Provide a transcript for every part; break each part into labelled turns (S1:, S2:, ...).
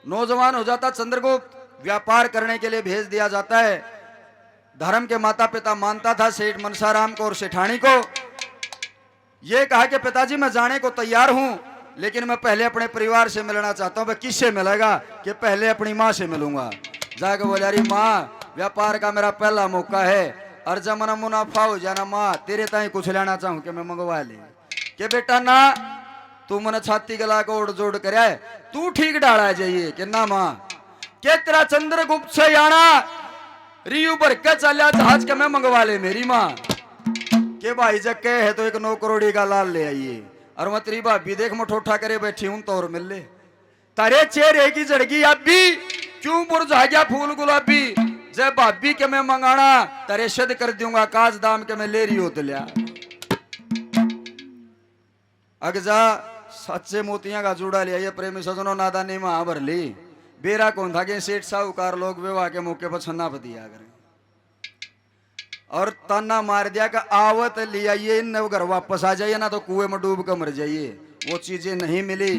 S1: नौजवान हो जाता चंद्रगुप्त, व्यापार करने के लिए भेज दिया जाता है। धर्म के माता पिता मानता था सेठ मनसाराम को और सेठानी को। ये कहा कि पिताजी मैं जाने को तैयार हूं, लेकिन मैं पहले अपने परिवार से मिलना चाहता हूं। किससे मिलेगा? कि पहले अपनी माँ से मिलूंगा। जाके बोला अरे माँ, व्यापार का मेरा पहला मौका है और जब मना मुनाफा हो जाना माँ, तेरे ताई कुछ लेना चाहूं कि मैं मंगवा ले। कि बेटा ना, तू मन छाती गला को ओढ़ जोड़ कर आए, तू ठीक डाला जाइए कि ना माँ, के तेरा चंद्रगुप्त से आना रियू भर के चलिया जहाज के मैं मंगवा ले मेरी माँ। के भाई जग है तो 1 9 करोड़ी का लाल ले आइए। और मैं तेरी भाभी देख मठोठा करे बैठी हूं तो और मिल ले। तारे चेहरे की जड़गी अभी क्यों मुरझा गया फूल गुलाबी। जब भाभी के मैं मंगाना तारे शद कर दूंगा, काज दाम के मैं ले रही हो तो लिया। अगजा सच्चे मोतियां का जूड़ा लिया ये प्रेमी सजनों नादानी में भर ली। बेरा कौन था कि सेठ साहूकार लोग विवाह के मौके पर छन्ना दिया करें और ताना मार दिया कि आवत लिया ये न घर वापस आ जाइए ना तो कुएं में डूब कर मर जाइए। वो चीजें नहीं मिली।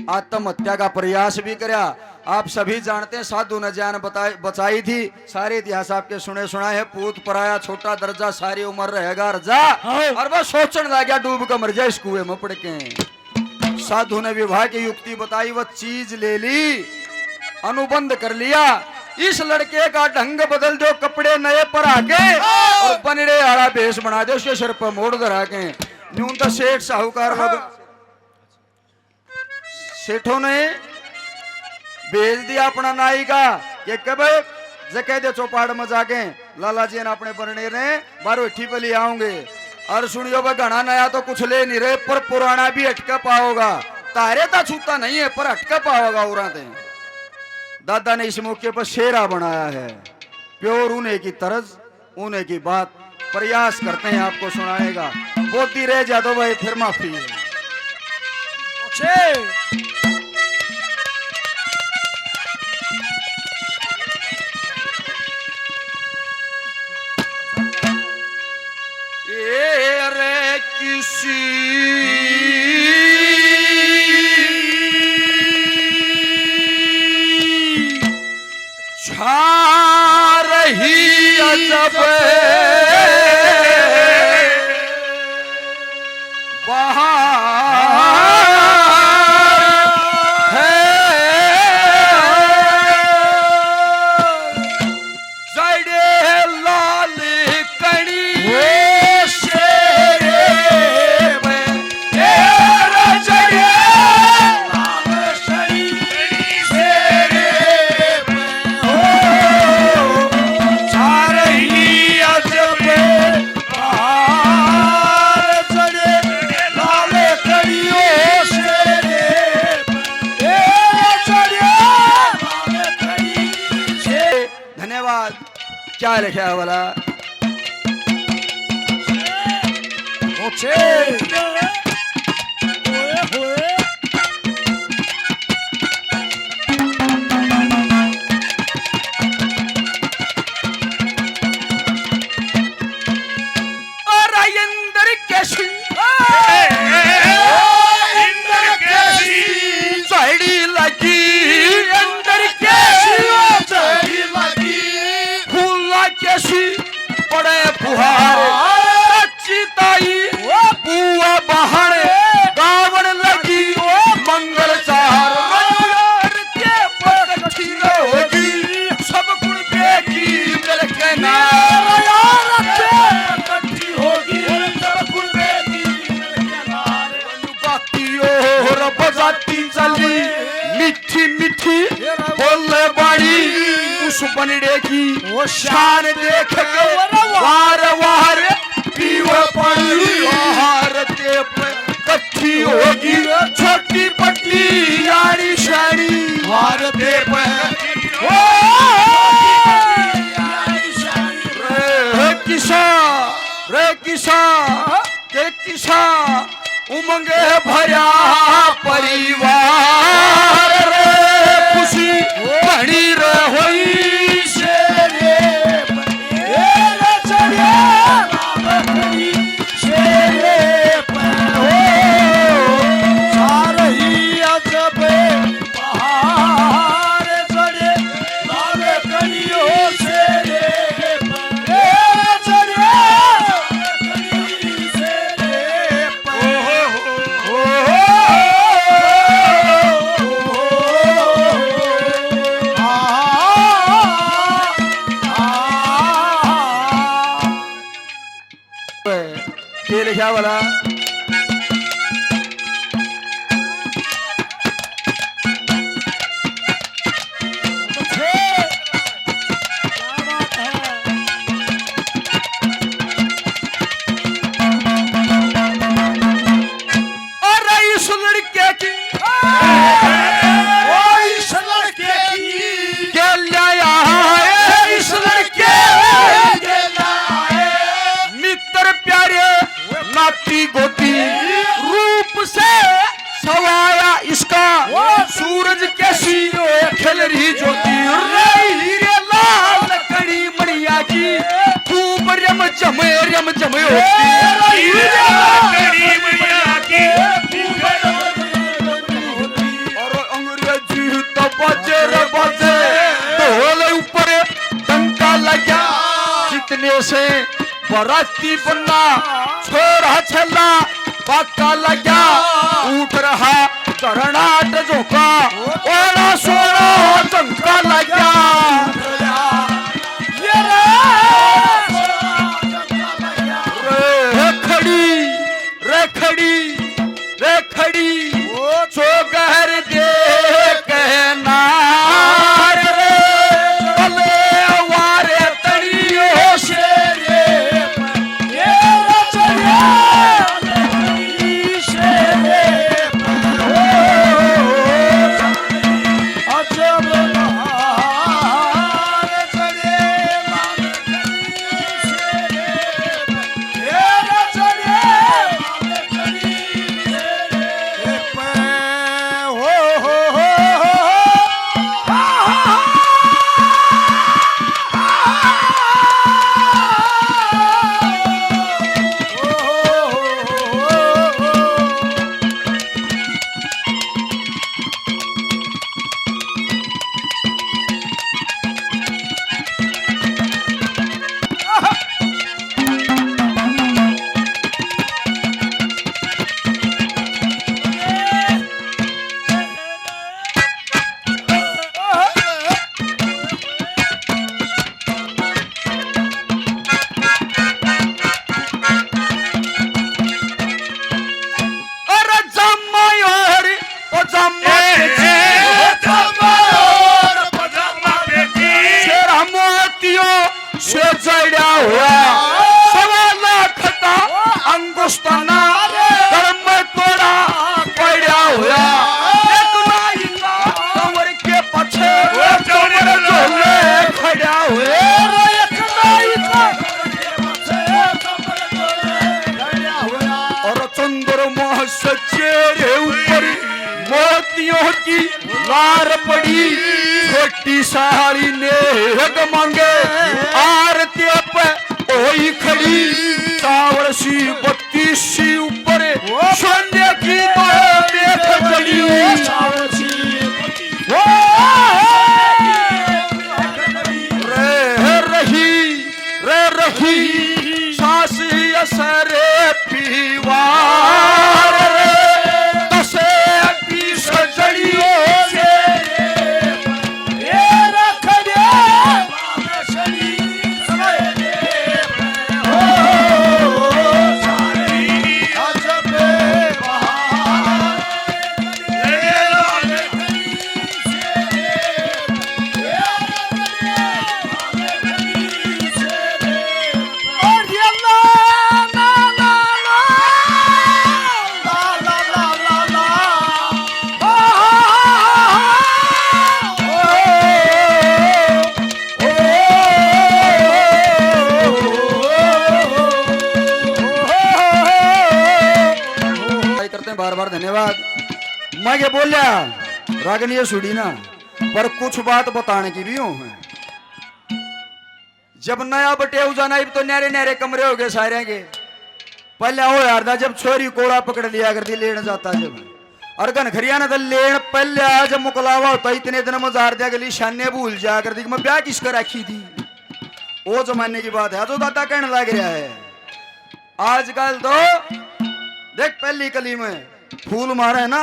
S1: आत्महत्या का प्रयास भी कराया। आप सभी जानते हैं साधु ने जान बचाई थी। सारे इतिहास आपके सुने सुना है। पूत पराया छोटा दर्जा सारी उम्र रहेगा रजा। और वह सोचने लग गया डूब कर मर जाए इस कुएं में पड़ के। साधु ने विवाह की युक्ति बताई, वह चीज ले ली, अनुबंध कर लिया। इस लड़के का ढंग बदल दो, कपड़े नए पर आके और बनड़े आड़ा भेष बना दो, उसके सिर पर मोड़ धरा के। न्यून तो सेठ साहूकार लोग सेठों ने भेज दिया अपना नाई का कि कब जकह दे चौपाड़ में जाके लाला जी ने अपने बनड़े ने बारो इठी पे ले आऊंगे। और सुनियो वह घना नया तो कुछ ले नहीं रहे, पर पुराना भी अटका पाओगा। तारे ता छूता नहीं है पर अटका पाओगा उराते। दादा ने इस मौके पर शेरा बनाया है। प्योर ऊने की तरज, ऊने की बात प्रयास करते हैं आपको सुनाएगा। बोलती रह जा तो भाई फिर माफी है। रे किसी छा रही अजब क्या लिखा है वाला मीठी मीठी बोले बाड़ी उस बनड़े की वो शान देख के वार वार पीवे पानी हार ते कट्ठी होगी छोटी पट्टी यारी शानी हार ते रे किसा के किसा उमंगे भरा परिवार रे खुशी बड़ी रहोई शेरे शेरे हो सारही अजब बहार बढ़िया वाला। गोती रूप से सवाया इसका सूरज कैसी खिल रही ज्योति हीरे लाल कड़ी मड़िया की खूब रम जमे होती और अंग्रेजी तो बजे रे बजे ढोल ऊपर डंका लगा कितने से बराती बन्ना छोरा छला पक्का लगा उठ रहा करनाट झोंका ओला सोना झंका लगा रे खड़ी सो गहर दे कहना मोतियों की लार पड़ी छोटी साड़ी ने रग मांगे आरती पे ओई खड़ी चावल सी बत्ती सी ऊपर सोने की देख खड़ी रे रही सास असर पीवार बार धन्यवाद। मैं ये बोलिया रागनी ये सुड़ी ना पर कुछ बात बताने की भी हूं मैं। जब नया बटे जाना तो न्यारे न्यारे कमरे हो गए सारे के पहले हो यार जब छोरी कोड़ा पकड़ लिया करती लेने जाता जब और घनखरिया ने लेन पहले आज मुकलावा होता इतने दिन में जार दिया गली शाने भूल जा कर दी मैं ब्याह किसका रखी थी वो जमाने की बात है जो दादा कहने लग रहा है। आजकल तो देख पहली कली में फूल मारे ना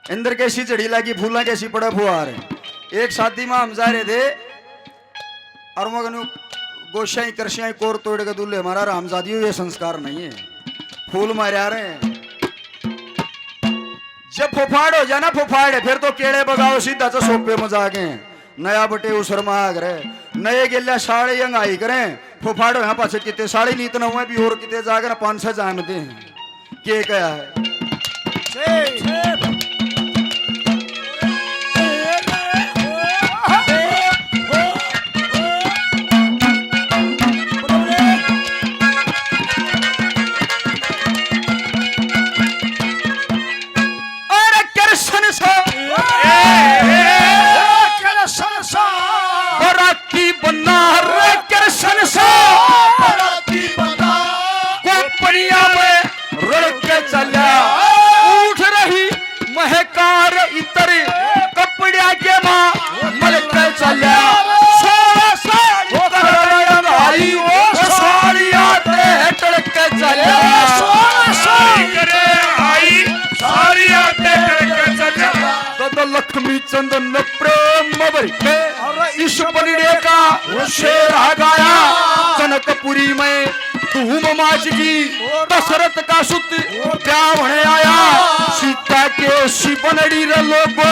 S1: इंदर कैसी चढ़ी लगी फूला कैसी पड़े फुहार। एक शादी में हम जा रहे थे और मगन गोशाई करशाई कोर तोड़ के दूल्हे हमारा रामजादी ये संस्कार नहीं है। फूल मारे रहे हैं। जब फुफाड़ हो जाना फुफाड़ फिर तो केड़े बगाओ सीधा तो सोपे में जाके नया बटे उसर माग रहे नए गेल्या साड़े यंग आई करें फुफाड़ो यहाँ पास कितने साड़ी नहीं इतना हुए भी और कितने जागे ना 500 जानते हैं के क्या है लक्ष्मी चंदन प्रेम भरी इस बलिड़े का वो शेर आ गाया जनकपुरी में धूम माचगी दशरथ का सुत क्या होने आया सीता के शिवनड़ी रे लोगो